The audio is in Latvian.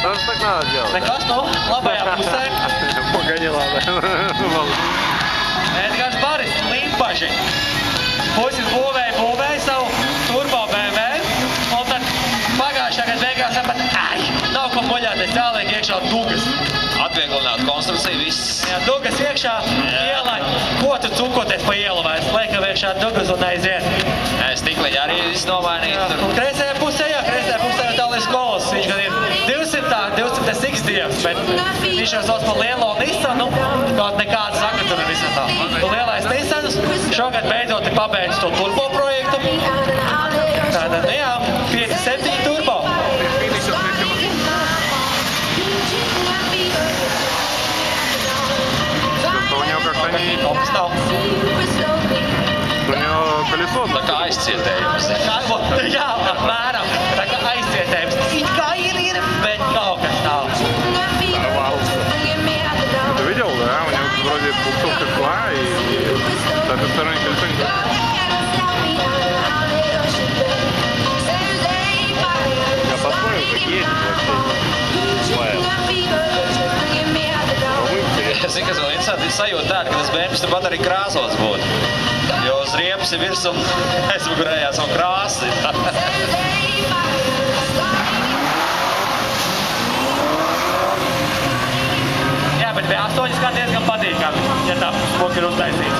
тоже так надо делать? Nekas, nu, labajā pusē. Pagaidi, labi. Edgars Baris, Līmpaži. Puisis būvēja savu turbo BMW, un tad pagājušā gada beigās saprata, nav ko muļāties, jāliek iekšā dugas. Atvieglināt konstrukciju, viss. Jā, dugas iekšā, ielai, ko tu cukoties pa ielu vairs, liekam iekšā dugas un aiziet. Stikliņi arī viss nomainīt. Un kreisajā pusē tālāk skolas, viņš gan ir 200 X-dievs, bet viņš jau sauc par lielo Nissanu, kaut nekāda sakrituma visam tā. Un lielais Nissanas šogad beidzot ir pabeidz to turbo projektu. Tātad, nu jā, 5-7 turbo. У него как-то не... У него колесо... Tā kā aizcietējums. Jā, apmēram. Tā kā aizcietējums. It kā ir, bet kaut kas nav. Ты видел, да? У него вроде буксовка шла, и с этой стороны колесо не... Я посмотрел, как едет вообще. Es zinu, kas vēl interesanti sajūta tāda, ka tas bēmps turpat arī krāsots būtu. Jo uz riepas ir virsum aizmugurējā savu krāsu. Jā, bet V8 kā diezgan patīkami, ja tā smoki ir uztaisīts.